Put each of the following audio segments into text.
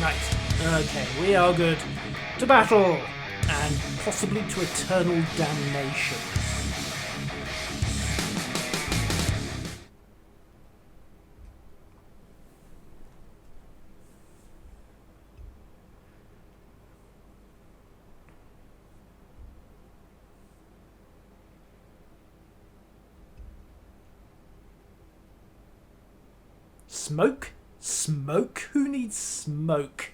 Right. Okay, we are good. To battle! And possibly to eternal damnation. Smoke? Smoke? Who needs smoke?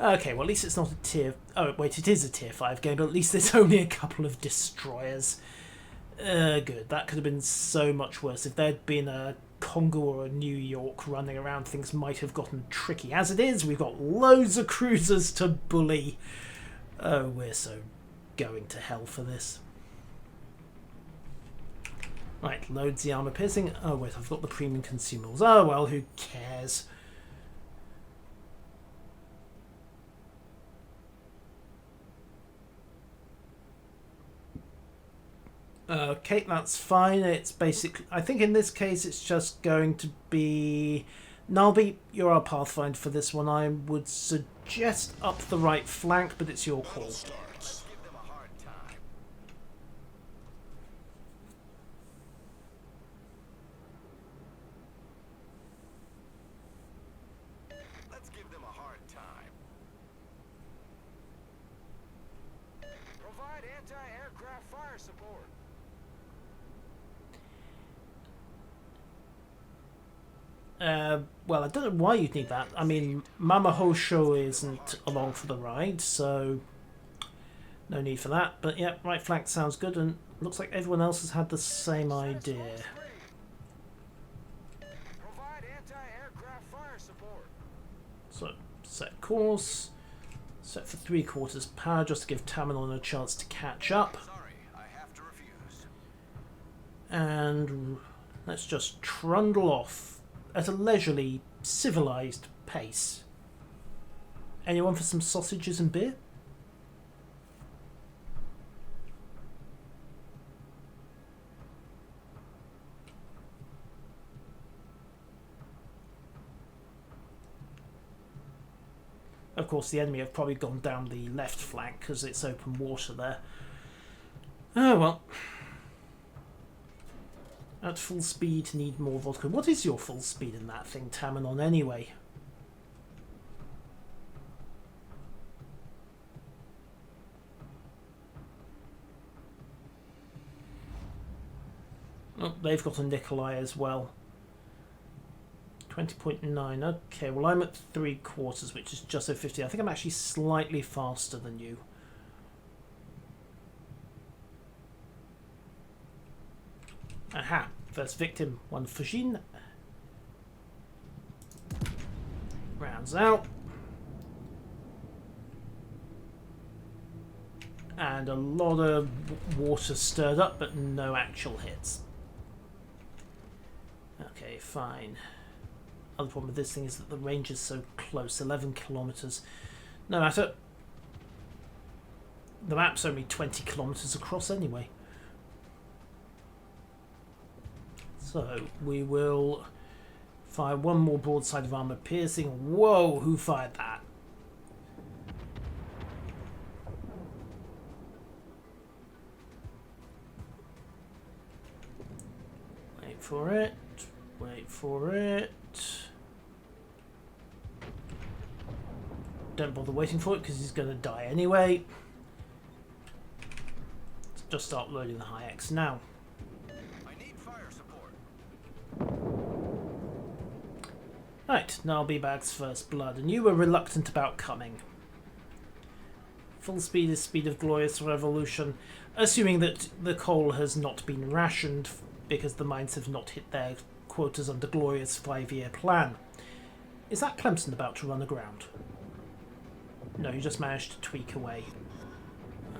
Okay, well at least it's not a tier... Oh, wait, it is a tier 5 game, but at least there's only a couple of destroyers. Good. That could have been so much worse. If there'd been a Congo or a New York running around, things might have gotten tricky. As it is, we've got loads of cruisers to bully. Oh, we're so going to hell for this. Right, loads the armour piercing. Oh wait, I've got the premium consumables. Oh well, who cares? Okay, that's fine. It's basically... I think in this case it's just going to be... Nalby, you're our Pathfinder for this one. I would suggest up the right flank, but it's your call. Well, I don't know why you'd need that. I mean, Mama Hosho isn't along for the ride, so no need for that. But yeah, right flank sounds good, and looks like everyone else has had the same idea. So, set course. Set for 3/4 power, just to give Tamanon a chance to catch up. And let's just trundle off at a leisurely, civilised pace. Anyone for some sausages and beer? Of course, the enemy have probably gone down the left flank because it's open water there. Oh well. At full speed, need more vodka. What is your full speed in that thing, Tamanon, anyway? Oh, they've got a Nikolai as well. 20.9. Okay, well I'm at 3/4, which is just over 50. I think I'm actually slightly faster than you. Aha! First victim, one Fujin. Rounds out. And a lot of water stirred up, but no actual hits. Okay, fine. Other problem with this thing is that the range is so close, 11 kilometers. No matter. The map's only 20 kilometers across anyway. So we will fire one more broadside of armour piercing. Whoa, who fired that? Wait for it. Wait for it. Don't bother waiting for it because he's going to die anyway. Let's just start loading the high X now. Right, Nalbibag's first blood, and you were reluctant about coming. Full speed is speed of glorious revolution, assuming that the coal has not been rationed because the mines have not hit their quotas under glorious 5-year plan. Is that Clemson about to run aground? No, you just managed to tweak away.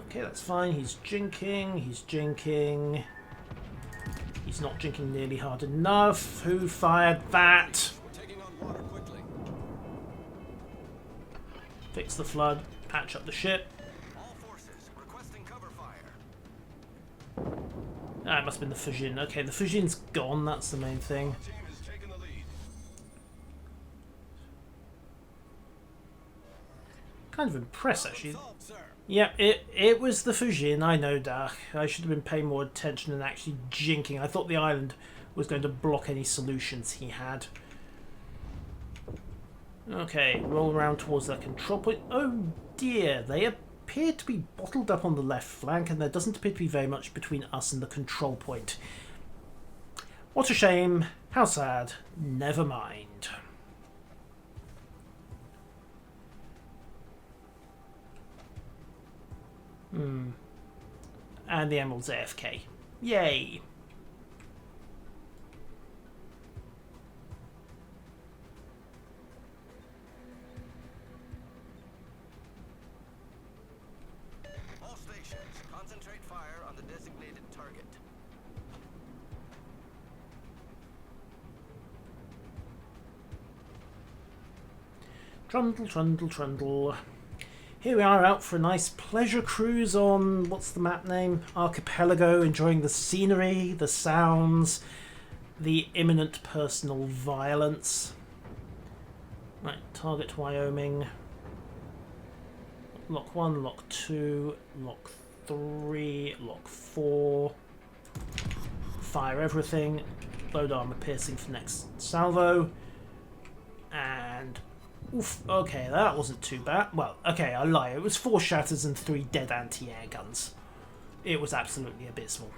Okay, that's fine. He's jinking, he's jinking. He's not jinking nearly hard enough. Who fired that? Fix the flood, patch up the ship. All forces requesting cover fire. Ah, it must have been the Fujin. Okay, the Fujin's gone, that's the main thing. Team is taking the lead. kind of impressed, actually. Solved, sir. Yeah, it was the Fujin, I know, Dak. I should have been paying more attention and actually jinking. I thought the island was going to block any solutions he had. Okay, roll around towards that control point. Oh dear, they appear to be bottled up on the left flank, and there doesn't appear to be very much between us and the control point. What a shame. How sad. Never mind. And the Emerald's AFK. Yay! All stations, concentrate fire on the designated target. Trundle, trundle, trundle. Here we are out for a nice pleasure cruise on, what's the map name? Archipelago, enjoying the scenery, the sounds, the imminent personal violence. Right, target Wyoming. Lock 1, lock 2, lock 3, lock 4. Fire everything. Load armor piercing for next salvo. And oof, okay, that wasn't too bad. Well, okay, I lie. It was 4 shatters and 3 dead anti-air guns. It was absolutely abysmal.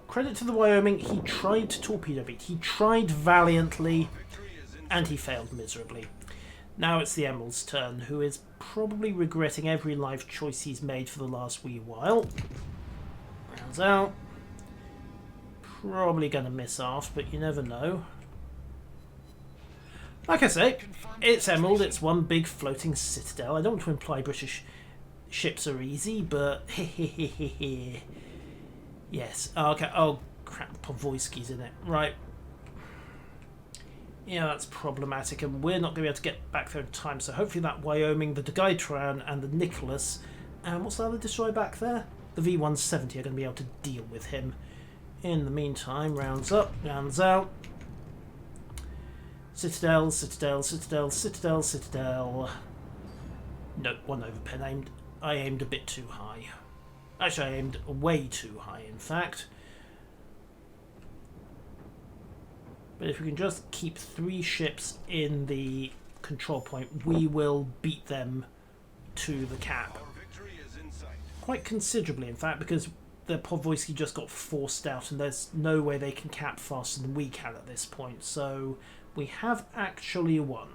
Credit to the Wyoming, he tried to torpedo beat. He tried valiantly, and he failed miserably. Now it's the Emerald's turn, who is probably regretting every life choice he's made for the last wee while. Rounds out. Probably going to miss aft, but you never know. Like I say, it's Emerald, it's one big floating citadel. I don't want to imply British ships are easy, but yes. Oh, okay. Oh, crap, Podvoisky's in it. Right. Yeah, that's problematic, and we're not going to be able to get back there in time, so hopefully that Wyoming, the Degaitran, and the Nicholas, and what's the other destroyer back there? The V-170 are going to be able to deal with him. In the meantime, rounds up, rounds out. Citadel, Citadel, Citadel, Citadel, Citadel. Nope, one overpen. I aimed a bit too high. Actually, I aimed way too high, in fact. But if we can just keep 3 ships in the control point, we will beat them to the cap. Quite considerably, in fact, because the Podvoisky just got forced out and there's no way they can cap faster than we can at this point. So we have actually won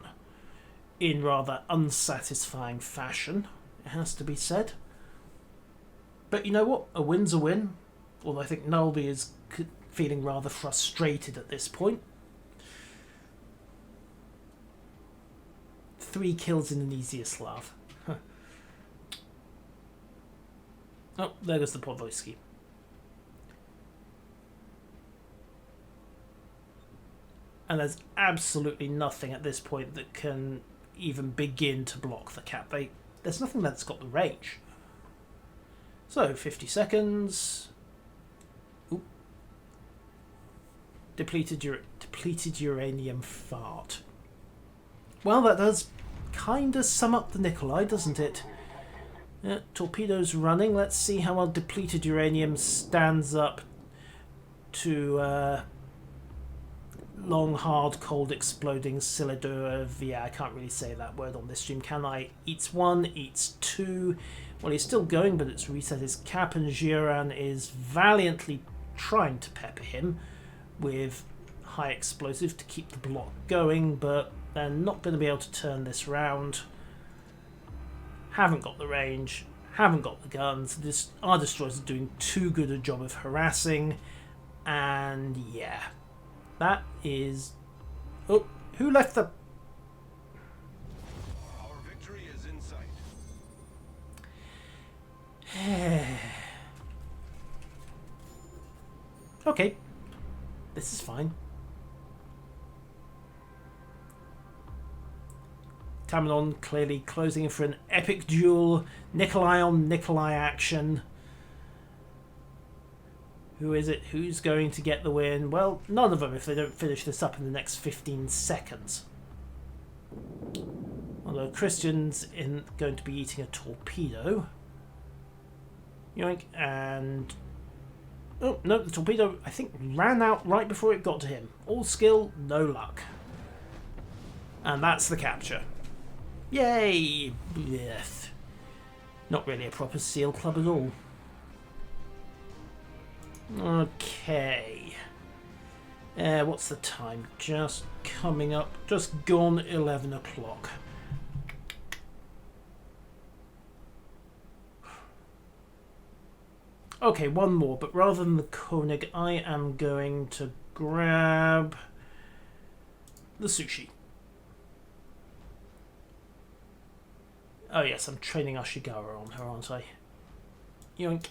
in rather unsatisfying fashion, it has to be said. But you know what? A win's a win. Although I think Nulby is feeling rather frustrated at this point. 3 kills in an Ishizuchi. Oh, there goes the Podvoisky. And there's absolutely nothing at this point that can even begin to block the cap. There's nothing that's got the range. So, 50 seconds. Oop. Depleted uranium fart. Well, that does kind of sum up the Nikolai, doesn't it? Yeah, torpedoes running. Let's see how well depleted uranium stands up to long, hard, cold, exploding Silidura. Yeah, I can't really say that word on this stream, can I? Eats 1, eats 2. Well, he's still going, but it's reset his cap, and Jiran is valiantly trying to pepper him with high explosive to keep the block going, but they're not going to be able to turn this round. Haven't got the range, haven't got the guns. Our destroyers are doing too good a job of harassing, and yeah, that is. Oh, who left the? Our victory is in sight. Okay, this is fine. Tamanon clearly closing in for an epic duel. Nikolai on Nikolai action. Who is it? Who's going to get the win? Well, none of them if they don't finish this up in the next 15 seconds. Although Christian's going to be eating a torpedo. Yoink, and... Oh, no, the torpedo, I think, ran out right before it got to him. All skill, no luck. And that's the capture. Yay! Yes. Not really a proper SEAL club at all. Okay. What's the time? Just coming up. Just gone 11 o'clock. Okay, one more, but rather than the Konig, I am going to grab the sushi. Oh yes, I'm training Ashigara on her, aren't I? Yoink.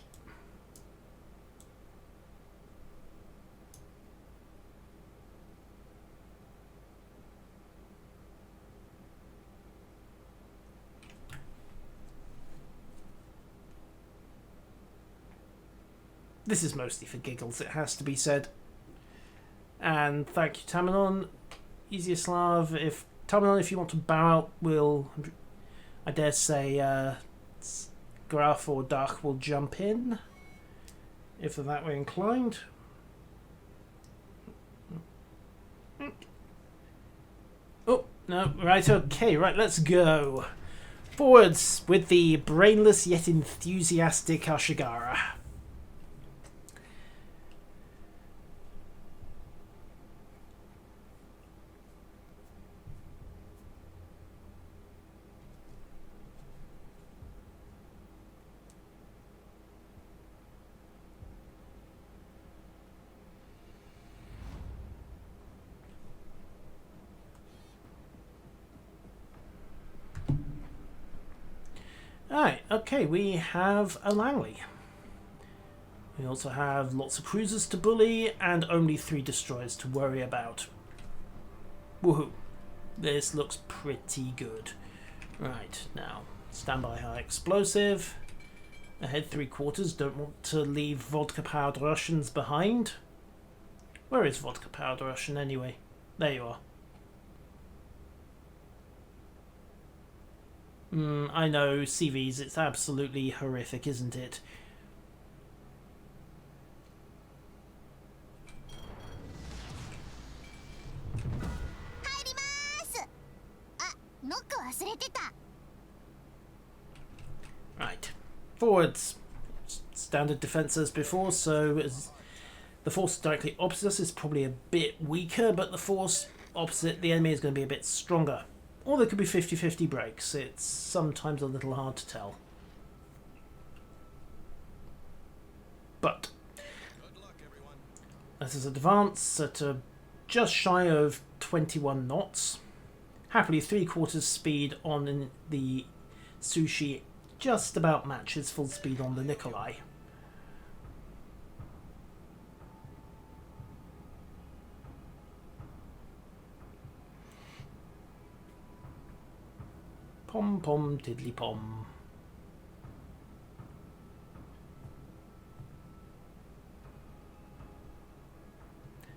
This is mostly for giggles, it has to be said. And thank you, Tamanon. Easiaslav, if you want to bow out, will, I dare say, Graf or Dach will jump in, if they're that way inclined. Oh, no, right, okay, right, let's go. Forwards with the brainless yet enthusiastic Ashigara. Alright, okay, we have a Langley. We also have lots of cruisers to bully and only 3 destroyers to worry about. Woohoo. This looks pretty good. Right, now, standby high explosive. Ahead 3/4, don't want to leave vodka-powered Russians behind. Where is vodka-powered Russian anyway? There you are. I know, CVs, it's absolutely horrific, isn't it? Right. Forwards. Standard defense as before, so as the force directly opposite us is probably a bit weaker, but the force opposite the enemy is going to be a bit stronger. Or there could be 50-50 breaks. It's sometimes a little hard to tell. But Good luck, everyone. this is advance at just shy of 21 knots. Happily 3/4 speed on the Sushi just about matches full speed on the Nikolai. Pom pom tiddly pom.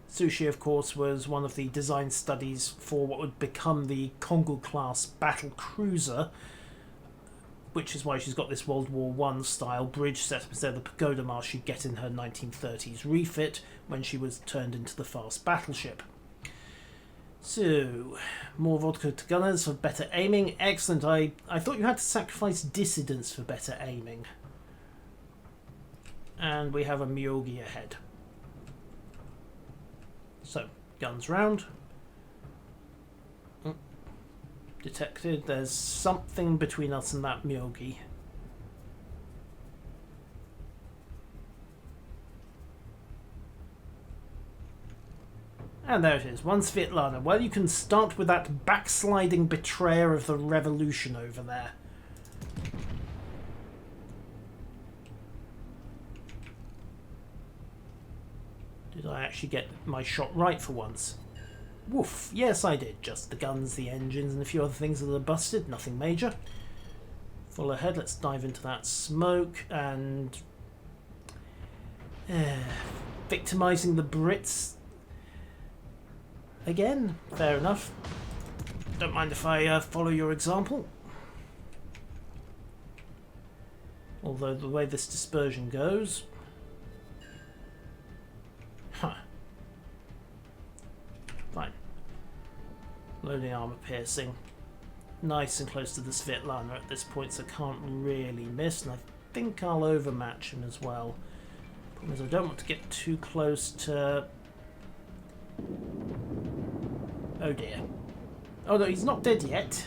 Sushi, of course, was one of the design studies for what would become the Kongo-class battle cruiser, which is why she's got this World War I style bridge set up instead of the pagoda mast she'd get in her 1930s refit when she was turned into the fast battleship. So, more vodka to gunners for better aiming. Excellent. I thought you had to sacrifice dissidents for better aiming. And we have a Myogi ahead. So, guns round. Detected. There's something between us and that Myogi. And there it is, one Svetlana. Well, you can start with that backsliding betrayer of the revolution over there. Did I actually get my shot right for once? Woof, yes I did. Just the guns, the engines, and a few other things that are busted. Nothing major. Full ahead, let's dive into that smoke and... victimizing the Brits. Again, fair enough. Don't mind if I follow your example. Although the way this dispersion goes... Huh. Fine. Loading armor piercing. Nice and close to the Svetlana at this point, so can't really miss. And I think I'll overmatch him as well. Problem is I don't want to get too close to... Oh dear. Oh no, he's not dead yet.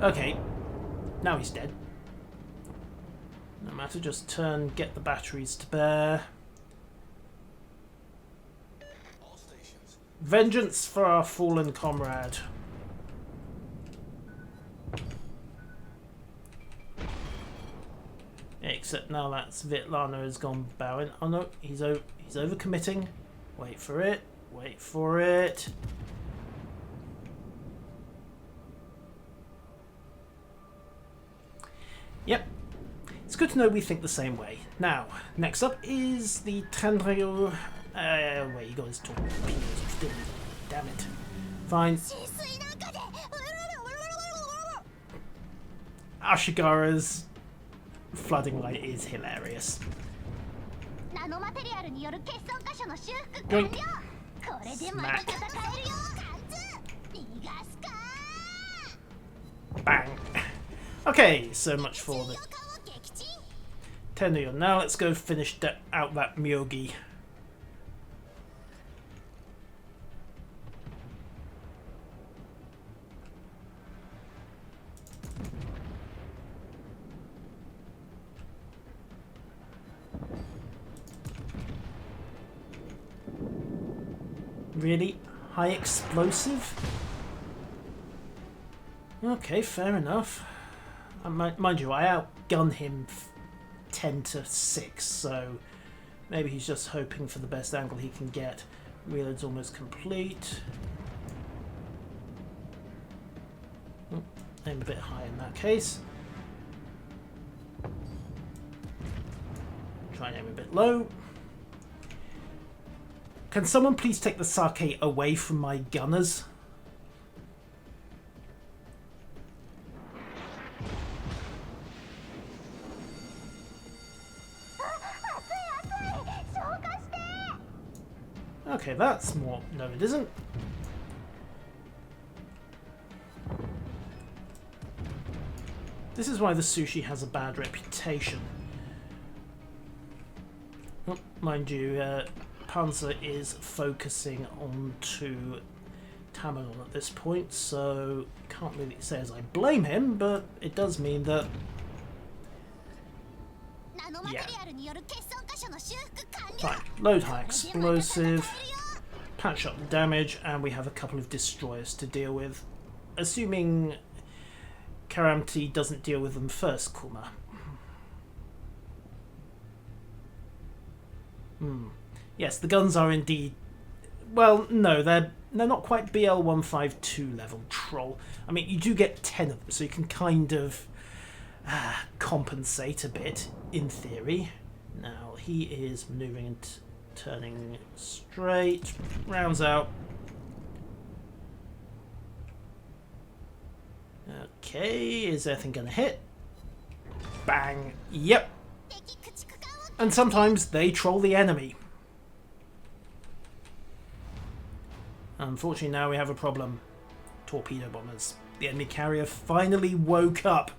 Okay. Now he's dead. No matter, just get the batteries to bear. All stations. Vengeance for our fallen comrade. Except now that Svetlana has gone bowing. Oh no, he's overcommitting. Wait for it. Wait for it. Yep. It's good to know we think the same way. Now, next up is the Tandrio. Wait, he got his torpedoes off, didn't he? Damn it. Fine. Ashigara's flooding light is hilarious. Yoink. Smack. Bang. Okay, so much for the Tenryo. Now let's go finish out that Myogi. Really? High explosive? Okay, fair enough. Mind you, I outgun him 10 to 6, so maybe he's just hoping for the best angle he can get. Reload's almost complete. Aim a bit high in that case. Try and aim a bit low. Can someone please take the sake away from my gunners? Okay, that's more... No, it isn't. This is why the sushi has a bad reputation. Oh, mind you, Panzer is focusing onto Tamagon at this point, so can't really say as I blame him, but it does mean that... Yeah. Fine. Load high explosive, patch up the damage, and we have a couple of destroyers to deal with. Assuming Karamti doesn't deal with them first, Kuma. Yes, the guns are indeed... Well, no, they're not quite BL-152 level troll. I mean, you do get 10 of them, so you can kind of compensate a bit, in theory. Now, he is maneuvering and turning straight. Rounds out. Okay, is anything going to hit? Bang. Yep. And sometimes they troll the enemy. Unfortunately, now we have a problem. Torpedo bombers. The enemy carrier finally woke up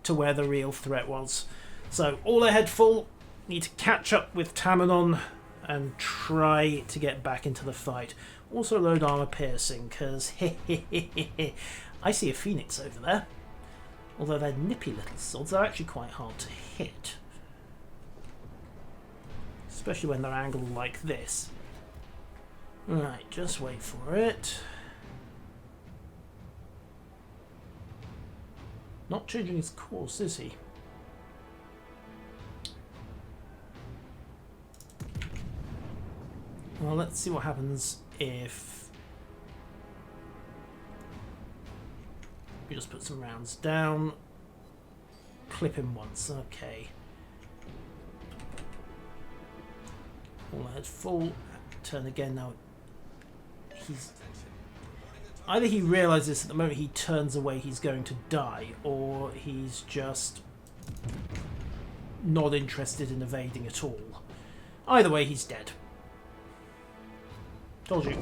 to where the real threat was. So, all ahead full. Need to catch up with Tamanon and try to get back into the fight. Also load armor piercing, because I see a phoenix over there. Although they're nippy little swords, they're actually quite hard to hit. Especially when they're angled like this. Right, just wait for it. Not changing his course, is he? Well, let's see what happens if we just put some rounds down. Clip him once, okay. All Head full. Turn again now. He's... Either he realises at the moment he turns away he's going to die, or he's just not interested in evading at all. Either way, he's dead. Told you.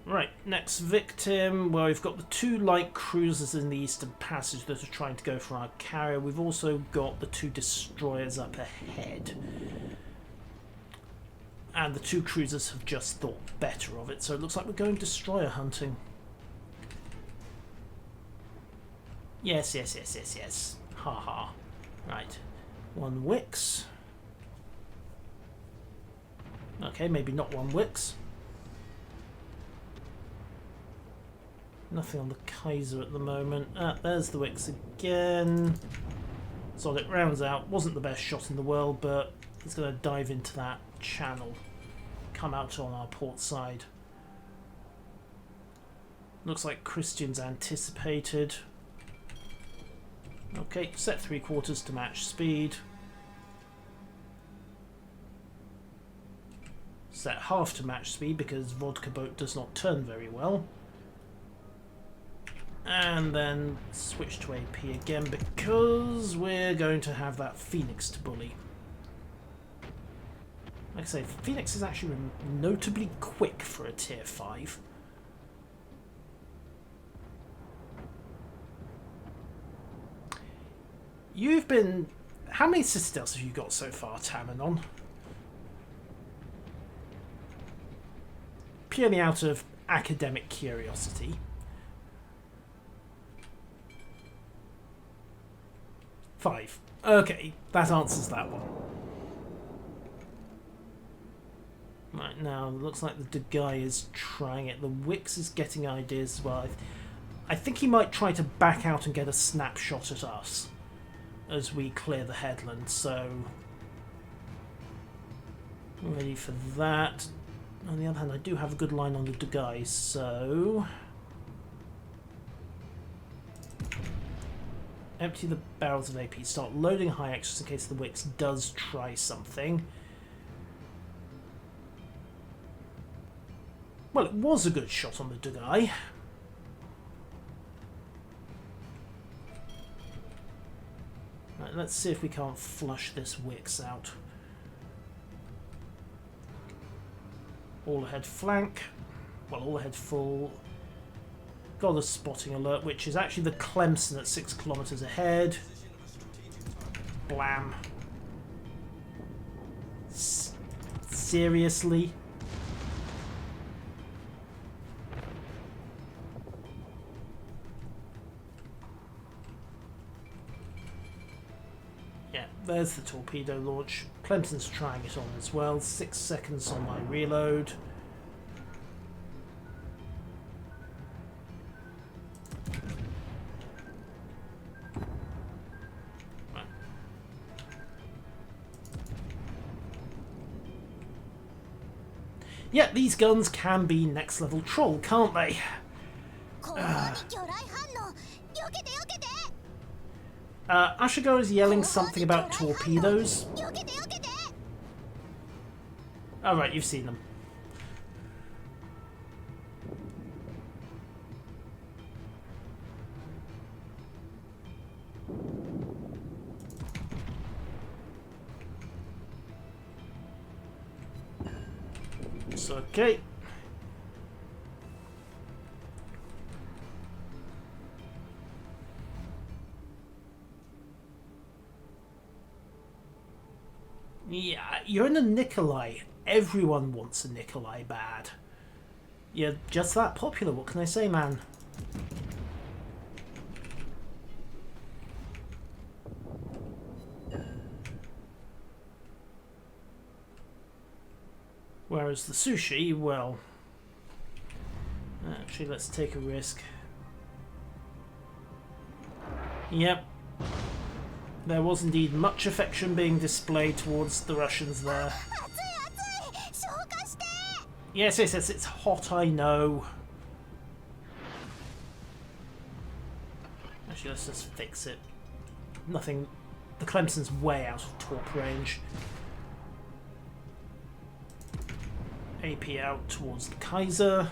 Right, next victim. Well, we've got the 2 light cruisers in the Eastern Passage that are trying to go for our carrier. We've also got the 2 destroyers up ahead. And the 2 cruisers have just thought better of it, so it looks like we're going destroyer hunting. Yes, yes, yes, yes, yes. Ha ha. Right. 1 Wix. Okay, maybe not 1 Wix. Nothing on the Kaiser at the moment. Ah, there's the Wix again. So it rounds out. Wasn't the best shot in the world, but he's going to dive into that channel. Come out on our port side. Looks like Christian's anticipated. Okay, set 3/4 to match speed. Set half to match speed because vodka boat does not turn very well. And then switch to AP again because we're going to have that Phoenix to bully. Like I say, Phoenix is actually notably quick for a tier 5. You've been... How many citadels have you got so far, Tamanon? Purely out of academic curiosity. 5. Okay, that answers that one. Right, now, looks like the guy is trying it. The Wix is getting ideas as well. I think he might try to back out and get a snapshot at us as we clear the headland, so... Ready for that. On the other hand, I do have a good line on the guy, so... Empty the barrels of AP. Start loading high extras in case the Wix does try something. Well, it was a good shot on the guy. Right, let's see if we can't flush this Wix out. All ahead flank. Well, all ahead full. Got a spotting alert, which is actually the Clemson at 6 kilometers ahead. Blam. Seriously? Yeah, there's the torpedo launch. Clemson's trying it on as well. 6 seconds on my reload. Yeah, these guns can be next level troll, can't they? Ashigo is yelling something about torpedoes. Oh right, you've seen them. It's okay. Yeah, you're in a Nikolai. Everyone wants a Nikolai bad. You're just that popular, what can I say, man? Whereas the sushi, well... Actually, let's take a risk. Yep. There was indeed much affection being displayed towards the Russians there. Yes, yes, yes, it's hot, I know. Actually, let's just fix it. nothing. The Clemson's way out of torp range. AP out towards the Kaiser.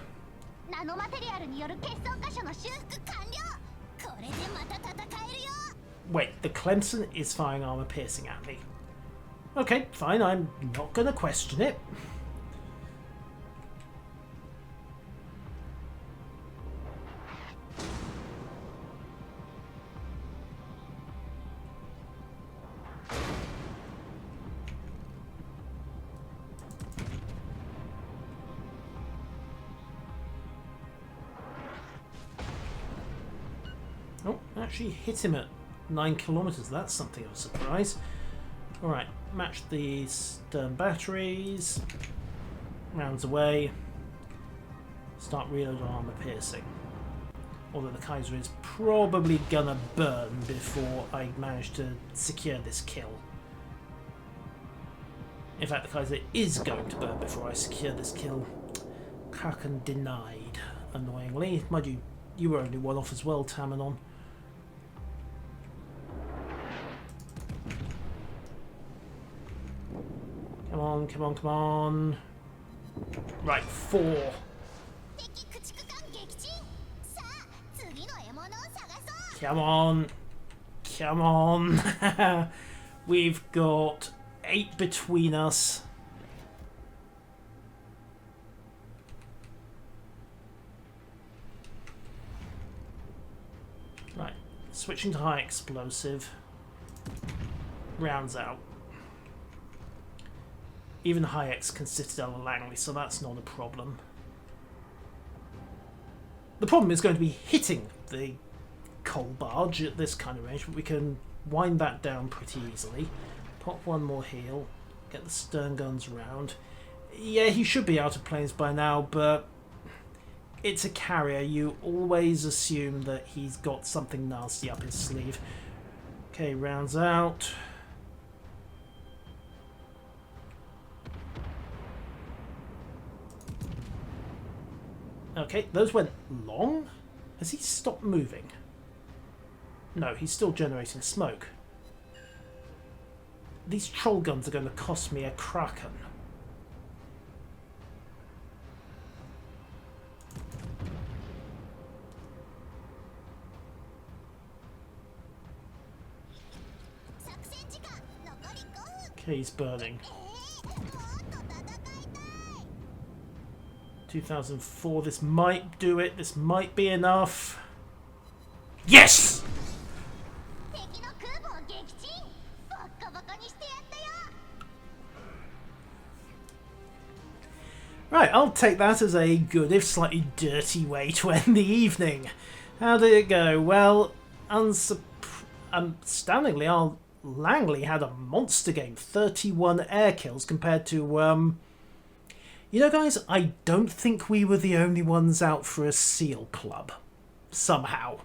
Wait, the Clemson is firing armor piercing at me. Okay, fine, I'm not going to question it. Oh, actually hit him at 9 kilometers. That's something of a surprise. Alright, match the stern batteries. Rounds away. Start reload on armor piercing. Although the Kaiser is probably gonna burn before I manage to secure this kill. In fact, the Kaiser is going to burn before I secure this kill. Kraken denied, annoyingly. Mind you, you were only one off as well, Tamanon. Come on, come on, come on. Right, 4. Come on. Come on. We've got 8 between us. Right, switching to high explosive. Rounds out. Even high X can Citadel and Langley, so that's not a problem. The problem is going to be hitting the coal barge at this kind of range, but we can wind that down pretty easily. Pop one more heal, get the stern guns round. Yeah, he should be out of planes by now, but it's a carrier. You always assume that he's got something nasty up his sleeve. Okay, rounds out. Okay, those went long? Has he stopped moving? No, he's still generating smoke. These troll guns are going to cost me a Kraken. Okay, he's burning. 2004, this might do it. This might be enough. Yes! Right, I'll take that as a good, if slightly dirty, way to end the evening. How did it go? Well, astoundingly, our Langley had a monster game. 31 air kills compared to... You know, guys, I don't think we were the only ones out for a SEAL club. Somehow.